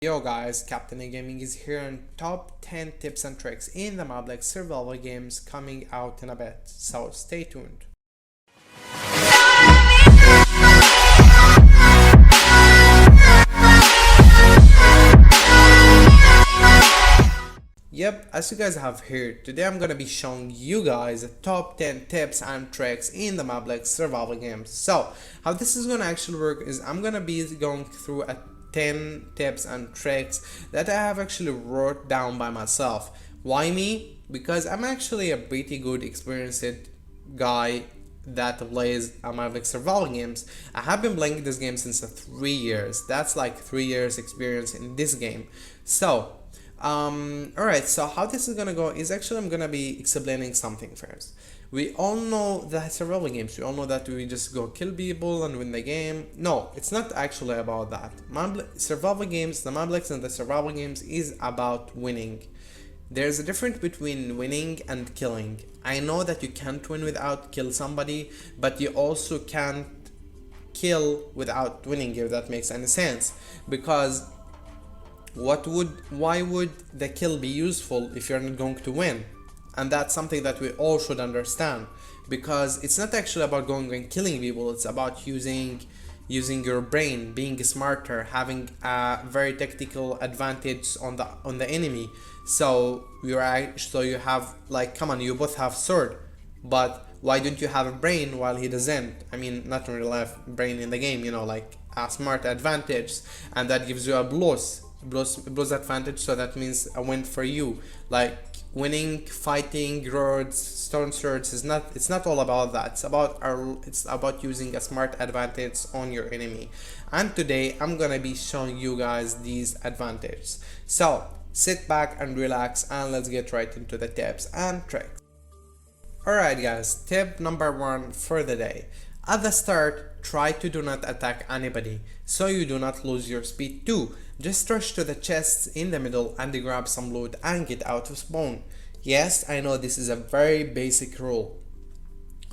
Yo guys, CaptainAGaming is here on top 10 tips and tricks in the Mineplex Survival Games coming out in a bit, so stay tuned. Yep, as you guys have heard, today I'm gonna be showing you guys the top 10 tips and tricks in the Mineplex Survival Games. So, how this is gonna actually work is I'm gonna be going through a 10 tips and tricks that I have actually wrote down by myself. Why me? Because I'm actually a pretty good experienced guy that plays Mineplex survival games. I have been playing this game since 3 years. That's like 3 years experience in this game. So alright, so how this is gonna go is actually I'm gonna be explaining something first. We all know that survival games, we all know that we just go kill people and win the game. No, it's not actually about that. Survival games, the Mineplex and the survival games is about winning. There's a difference between winning and killing. I know that you can't win without kill somebody, but you also can't kill without winning, if that makes any sense. Because why would the kill be useful if you're not going to win? And that's something that we all should understand, because it's not actually about going and killing people, it's about using your brain, being smarter, having a very tactical advantage on the enemy. So you have, like, come on, you both have sword, but why don't you have a brain while he doesn't? I mean, not in real life, brain in the game, you know, like a smart advantage, and that gives you a plus advantage, so that means a win for you. Like, winning, fighting, roads, stone swords is not, it's not all about that. It's about using a smart advantage on your enemy. And today I'm gonna be showing you guys these advantages. So sit back and relax and let's get right into the tips and tricks. Alright guys, tip number 1 for the day. At the start, try to do not attack anybody, so you do not lose your speed too. Just rush to the chests in the middle and grab some loot and get out of spawn. Yes, I know this is a very basic rule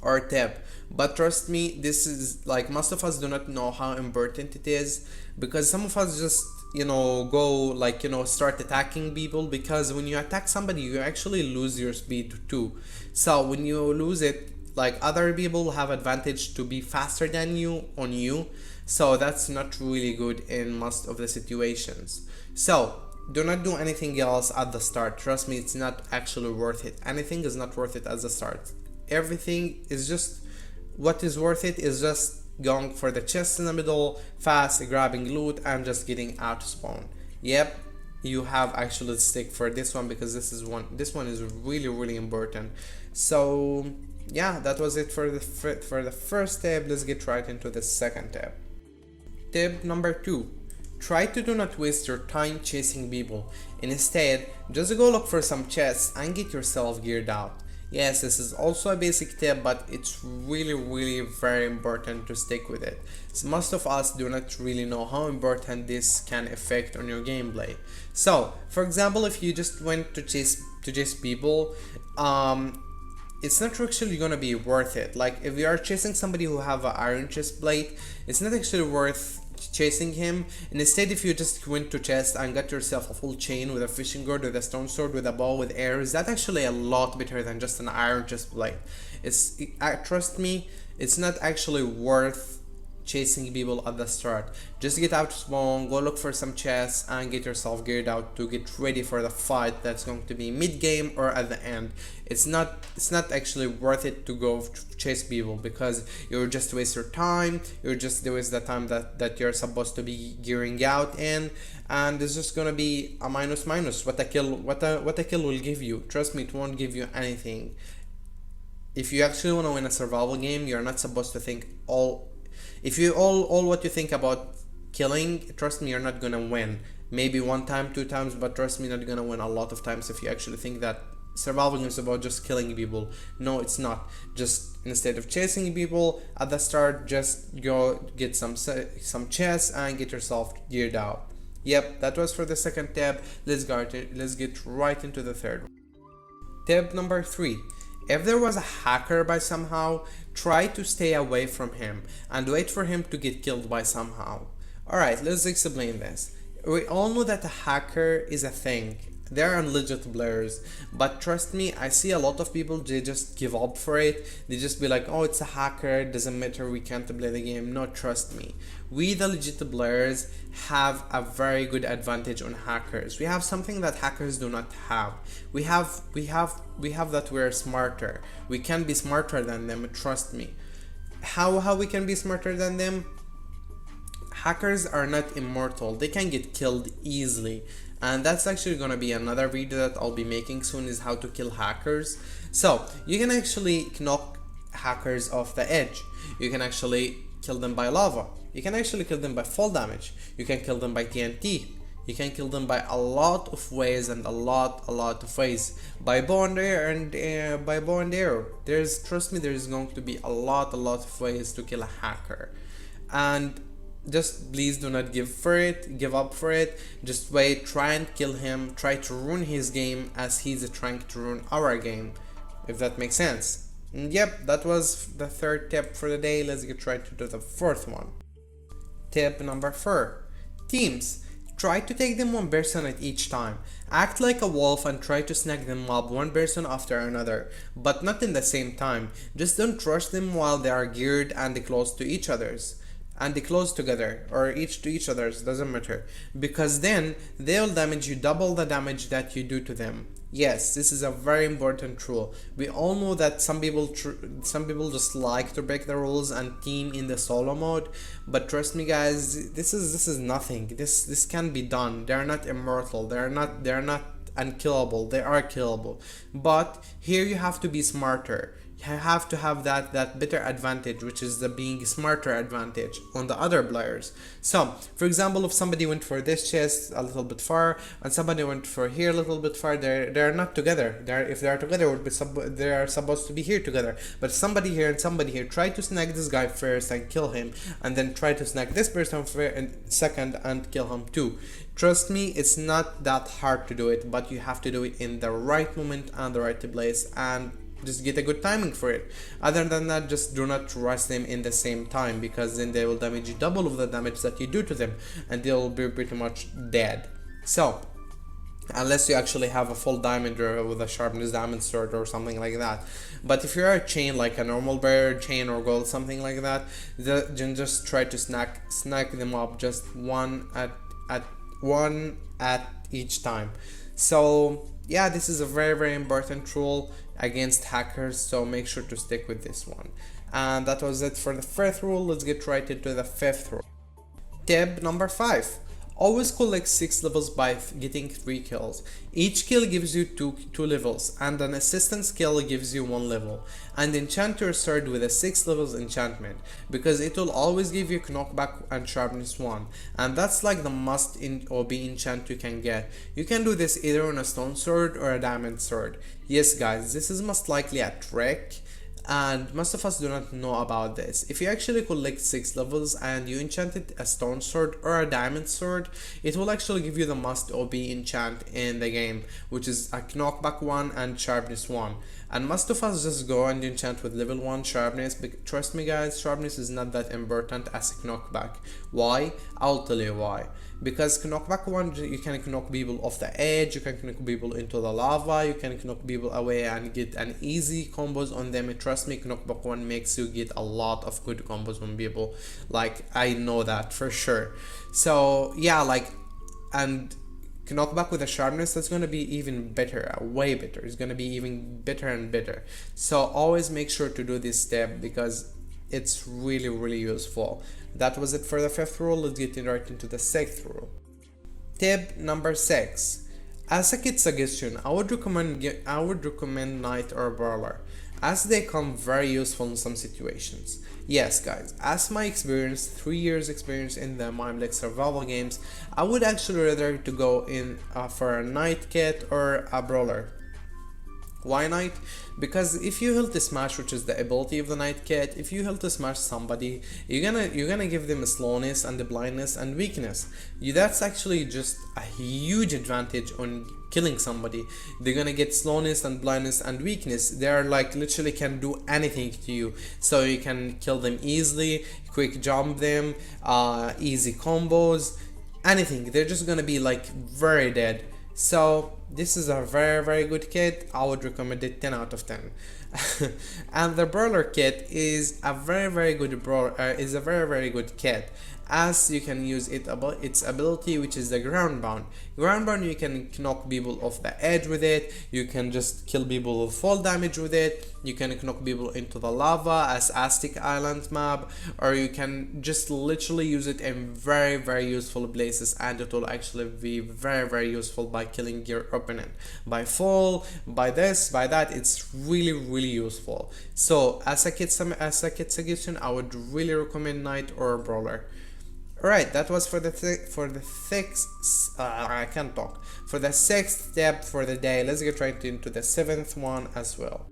or tip, but trust me, this is like, most of us do not know how important it is, because some of us just, you know, go like, you know, start attacking people, because when you attack somebody you actually lose your speed too. So when you lose it, like, other people have advantage to be faster than you on you, so that's not really good in most of the situations. So do not do anything else at the start. Trust me, it's not actually worth it. Anything is not worth it at the start. Everything is just, what is worth it is just going for the chest in the middle, fast, grabbing loot and just getting out of spawn. Yep, you have actually stick for this one, because this one is really important. So yeah, that was it for the first tip. Let's get right into the second tip. Tip number 2. Try to do not waste your time chasing people. Instead, just go look for some chests and get yourself geared out. Yes, this is also a basic tip, but it's really very important to stick with it. So most of us do not really know how important this can affect on your gameplay. So, for example, if you just went to chase people, it's not actually gonna be worth it. Like, if you are chasing somebody who have an iron chest plate, it's not actually worth chasing him. And instead, if you just went to chest and got yourself a full chain with a fishing rod, with a stone sword, with a bow, with arrows, that's actually a lot better than just an iron chest plate. Trust me, it's not actually worth chasing people at the start. Just get out of spawn, go look for some chests and get yourself geared out to get ready for the fight that's going to be mid-game or at the end. It's not actually worth it to go chase people, because you'll just waste your time, you'll just waste the time that you're supposed to be gearing out in, and it's just gonna be a minus. What a kill will give you. Trust me, it won't give you anything. If you actually want to win a survival game, you're not supposed to think all what you think about killing. Trust me, you're not gonna win. Maybe 1 time, 2 times, but trust me, you're not gonna win a lot of times if you actually think that survival is about just killing people. No, it's not. Just instead of chasing people at the start, just go get some chests and get yourself geared out. Yep, that was for the second tip. Let's get right into the third one. Tip number 3. If there was a hacker by somehow, try to stay away from him and wait for him to get killed by somehow. Alright, let's explain this. We all know that a hacker is a thing. They're legit players, but trust me, I see a lot of people, they just give up for it. They just be like, oh, it's a hacker, it doesn't matter, we can't play the game. No, trust me, we the legit players have a very good advantage on hackers. We have something that hackers do not have. We have that we're smarter. We can be smarter than them, trust me. How we can be smarter than them? Hackers are not immortal, they can get killed easily, and that's actually gonna be another video that I'll be making soon, is how to kill hackers. So you can actually knock hackers off the edge. You can actually kill them by lava. You can actually kill them by fall damage. You can kill them by TNT. You can kill them by a lot of ways, and a lot of ways. By bow and arrow. Trust me, there's going to be a lot of ways to kill a hacker. And just please do not give up for it. Just wait, try and kill him, try to ruin his game as he's trying to ruin our game, if that makes sense. And yep, that was the third tip for the day. Let's get right to the fourth one. Tip number 4. Teams. Try to take them one person at each time. Act like a wolf and try to snack them up one person after another, but not in the same time. Just don't rush them while they are geared and close to each other's. And they close together, or each to each other's, doesn't matter, because then they'll damage you double the damage that you do to them. Yes, this is a very important rule. We all know that some people just like to break the rules and team in the solo mode, but trust me guys, this is nothing. This can be done. They're not immortal, they're not unkillable, they are killable, but here you have to be smarter. You have to have that better advantage, which is the being smarter advantage on the other players. So for example, if somebody went for this chest a little bit far and somebody went for here a little bit far, they're not together. If they are together, they are supposed to be here together. But somebody here and somebody here, try to snag this guy first and kill him, and then try to snag this person second and kill him too. Trust me, it's not that hard to do it, but you have to do it in the right moment and the right place, and just get a good timing for it. Other than that, just do not rush them in the same time, because then they will damage you double of the damage that you do to them, and they'll be pretty much dead. So unless you actually have a full diamond or with a sharpness diamond sword or something like that. But if you're a chain, like a normal bear chain or gold, something like that, then just try to snack them up, just one at each time. So yeah, this is a very important rule against hackers, so make sure to stick with this one. And that was it for the 4th rule. Let's get right into the 5th rule. Tip number 5. Always collect 6 levels by getting 3 kills. Each kill gives you 2 levels, and an assistance kill gives you 1 level. And enchant your sword with a 6 levels enchantment, because it will always give you knockback and sharpness 1, and that's like the must in OB enchant you can get. You can do this either on a stone sword or a diamond sword. Yes guys, this is most likely a trick, and most of us do not know about this. If you actually collect 6 levels and you enchanted a stone sword or a diamond sword, it will actually give you the must OB enchant in the game, which is a knockback 1 and sharpness 1. And most of us just go and enchant with level 1 sharpness, but trust me guys, sharpness is not that important as a knockback. Why? I'll tell you why. Because knockback 1, you can knock people off the edge, you can knock people into the lava, you can knock people away and get an easy combos on them. Trust me, knockback 1 makes you get a lot of good combos on people. Like, I know that for sure. So yeah, like, and knockback with a sharpness, that's gonna be even better, way better. It's gonna be even better and better. So always make sure to do this step, because it's really useful. That was it for the 5th rule. Let's get right into the 6th rule. Tip number 6. As a kid suggestion, I would recommend Knight or Brawler, as they come very useful in some situations. Yes guys, as my experience, 3 years experience in the Mineplex Survival Games, I would actually rather to go in for a Knight kit or a Brawler. Why Knight? Because if you heal to smash, which is the ability of the Knight kit, if you heal to smash somebody, you're gonna give them a slowness and the blindness and weakness. That's actually just a huge advantage on killing somebody. They're gonna get slowness and blindness and weakness. They're like literally can do anything to you, so you can kill them easily, quick jump them, easy combos. anything, they're just gonna be like very dead. So this is a very good kit. I would recommend it 10 out of 10. And the brawler kit is a very good very good kit, as you can use its ability, which is the ground bound. You can knock people off the edge with it, you can just kill people with fall damage with it, you can knock people into the lava as Aztec Island map, or you can just literally use it in very useful places, and it will actually be very useful by killing your opponent by fall, by this, by that. It's really useful. So as a kit suggestion, I would really recommend knight or brawler. Alright, that was for the sixth tip for the day. Let's get right into the seventh one as well.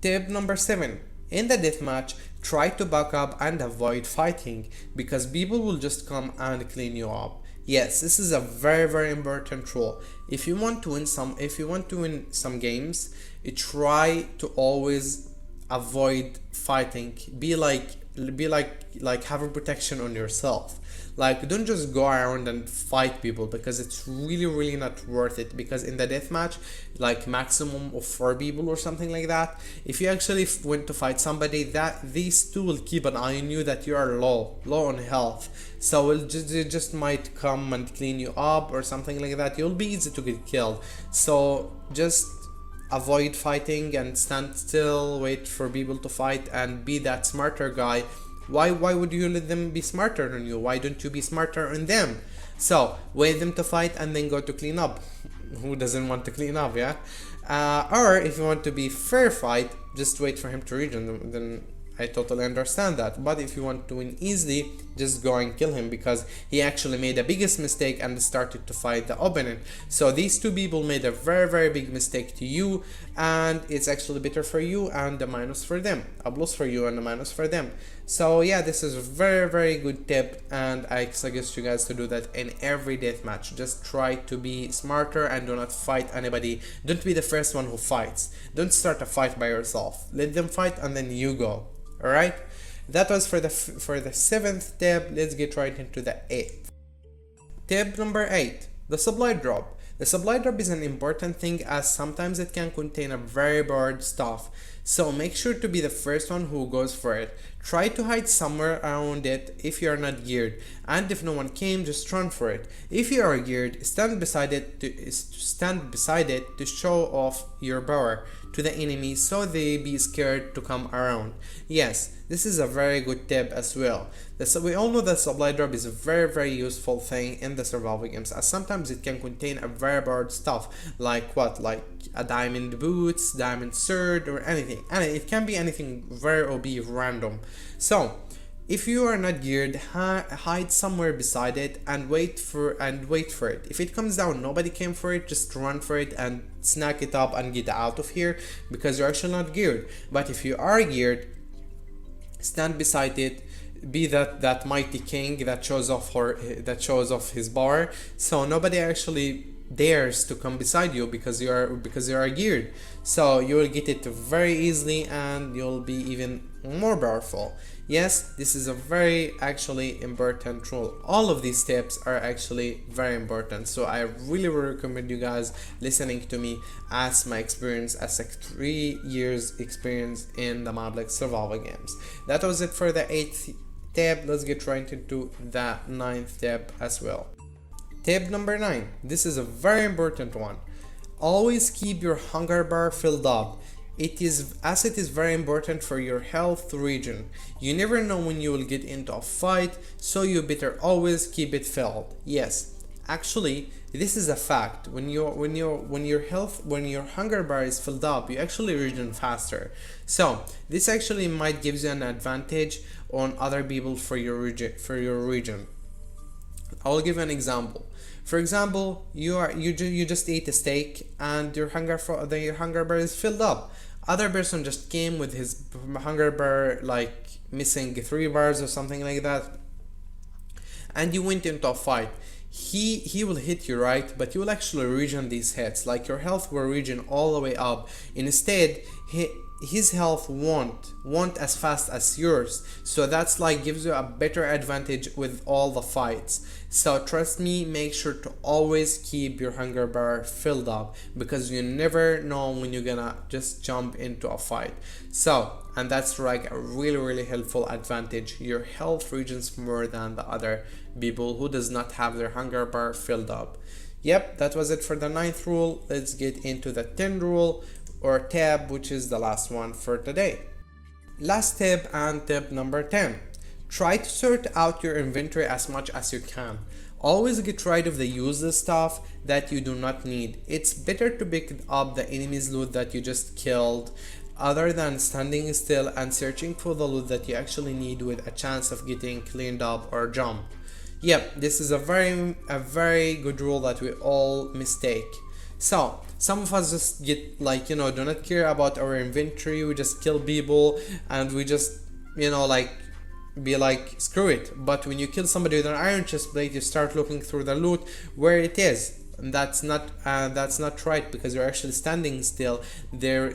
Tip number 7. In the deathmatch, try to back up and avoid fighting, because people will just come and clean you up. Yes, this is a very important rule. If you want to win some games, try to always avoid fighting. Be like have a protection on yourself. Like, don't just go around and fight people, because it's really not worth it. Because in the deathmatch, like maximum of 4 people or something like that, if you actually went to fight somebody, that these two will keep an eye on you, that you are low on health, so they just might come and clean you up or something like that. You'll be easy to get killed. So just avoid fighting and stand still, wait for people to fight, and be that smarter guy. Why would you let them be smarter than you? Why don't you be smarter on them? So wait them to fight and then go to clean up. Who doesn't want to clean up, yeah? Or if you want to be fair fight, just wait for him to regen. Then I totally understand that. But if you want to win easily, just go and kill him, because he actually made the biggest mistake and started to fight the opponent. So these two people made a very big mistake to you, and it's actually better for you and the minus for them. A plus for you and a minus for them. So yeah, this is a very good tip, and I suggest you guys to do that in every deathmatch. Just try to be smarter and do not fight anybody. Don't be the first one who fights. Don't start a fight by yourself. Let them fight and then you go. Alright, that was for the 7th tip. Let's get right into the 8th. Tip number 8. The supply drop. The supply drop is an important thing, as sometimes it can contain a very bad stuff. So make sure to be the first one who goes for it. Try to hide somewhere around it if you are not geared, and if no one came, just run for it. If you are geared, stand beside it to show off your power to the enemy, so they be scared to come around. Yes, this is a very good tip as well. We all know that supply drop is a very useful thing in the survival games, as sometimes it can contain a very bad stuff, like what, like a diamond boots, diamond sword, or anything. And it can be anything very OP random. So if you are not geared, hide somewhere beside it and wait for it. If it comes down, nobody came for it, just run for it and snack it up and get out of here, because you're actually not geared. But if you are geared, stand beside it. Be that mighty king that shows off his power, so nobody actually dares to come beside you, because you are geared. So you will get it very easily, and you'll be even more powerful. Yes, this is a very actually important rule. All of these tips are actually very important, so I really recommend you guys listening to me, as my experience, as a 3 years experience in the Mineplex Survival Games. That was it for the 8th tip. Let's get right into the 9th tip as well. Tip number 9. This is a very important one. Always keep your hunger bar filled up. It is very important for your health regen. You never know when you will get into a fight, so you better always keep it filled. Yes, actually, this is a fact. When your hunger bar is filled up, you actually regen faster. So this actually might give you an advantage on other people for your region. I'll give you an example. For example, you just ate a steak and your hunger bar is filled up. Other person just came with his hunger bar like missing 3 bars or something like that, and you went into a fight. He will hit you, right? But you will actually regen these hits. Like, your health will regen all the way up. Instead, his health won't as fast as yours, so that's like gives you a better advantage with all the fights. So trust me, make sure to always keep your hunger bar filled up, because you never know when you're gonna just jump into a fight. So, and that's like a really helpful advantage. Your health regens more than the other people who does not have their hunger bar filled up. Yep, that was it for the 9th rule. Let's get into the 10th rule, or tab, which is the last one for today. Last tip, and tip number 10. Try to sort out your inventory as much as you can. Always get rid of the useless stuff that you do not need. It's better to pick up the enemy's loot that you just killed, other than standing still and searching for the loot that you actually need with a chance of getting cleaned up or jumped. Yep, this is a very good rule that we all mistake. So some of us just get like, do not care about our inventory. We just kill people and we just, like be like, screw it. But when you kill somebody with an iron chest plate, you start looking through the loot where it is. And that's not right, because you're actually standing still. There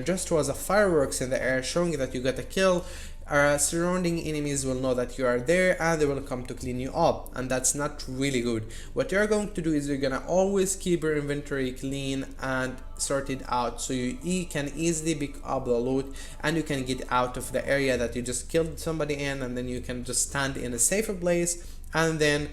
just was a fireworks in the air showing that you got a kill. Surrounding enemies will know that you are there and they will come to clean you up, and that's not really good. What you're going to do is you're gonna always keep your inventory clean and sorted out, so you can easily pick up the loot and you can get out of the area that you just killed somebody in, and then you can just stand in a safer place and then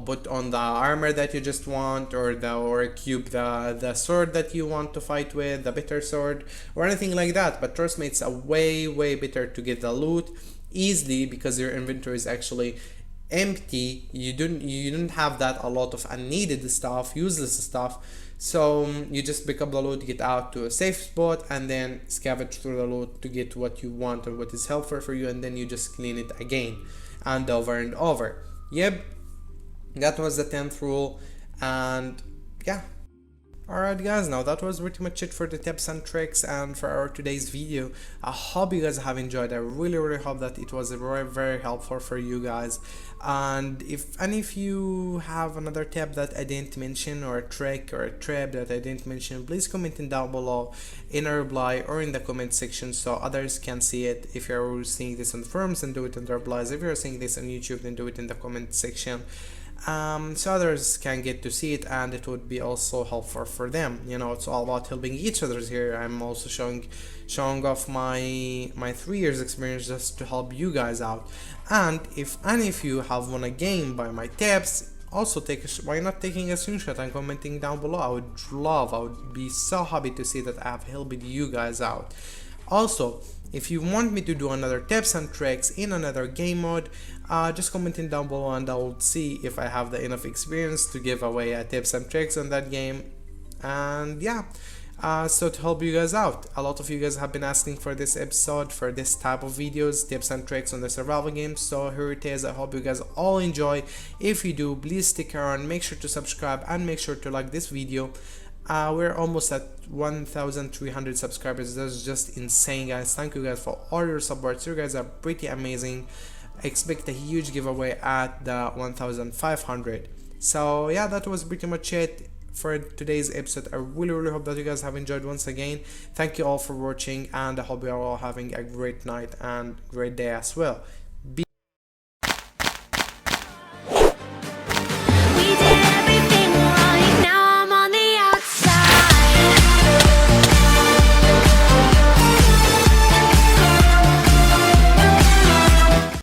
put on the armor that you just want, or cube the sword that you want to fight with, the better sword or anything like that. But trust me, it's a way better to get the loot easily, because your inventory is actually empty. You don't have that a lot of unneeded stuff, useless stuff. So you just pick up the loot, get out to a safe spot, and then scavenge through the loot to get what you want or what is helpful for you, and then you just clean it again and over. Yep, that was the 10th rule. And yeah, alright guys, now that was pretty much it for the tips and tricks and for our today's video. I hope you guys have enjoyed. I really hope that it was very helpful for you guys. And if any of you have another tip that I didn't mention, or a trick or a trip that I didn't mention, please comment it down below in a reply or in the comment section so others can see it. If you're seeing this on the forums, then do it in the replies. If you're seeing this on YouTube, then do it in the comment section, so others can get to see it, and it would be also helpful for them. It's all about helping each other here. I'm also showing off my 3 years experience just to help you guys out. And if any of you have won a game by my tips, also why not taking a screenshot and commenting down below. I would be so happy to see that I have helped you guys out. Also, if you want me to do another tips and tricks in another game mode, just comment in down below and I will see if I have the enough experience to give away tips and tricks on that game. And yeah, so to help you guys out, a lot of you guys have been asking for this episode, for this type of videos, tips and tricks on the survival games. So here it is. I hope you guys all enjoy. If you do, please stick around, make sure to subscribe and make sure to like this video. We're almost at 1,300 subscribers. That's just insane, guys. Thank you guys for all your support. You guys are pretty amazing. Expect a huge giveaway at the 1,500. So yeah, that was pretty much it for today's episode. I really hope that you guys have enjoyed. Once again, thank you all for watching, and I hope you are all having a great night and great day as well.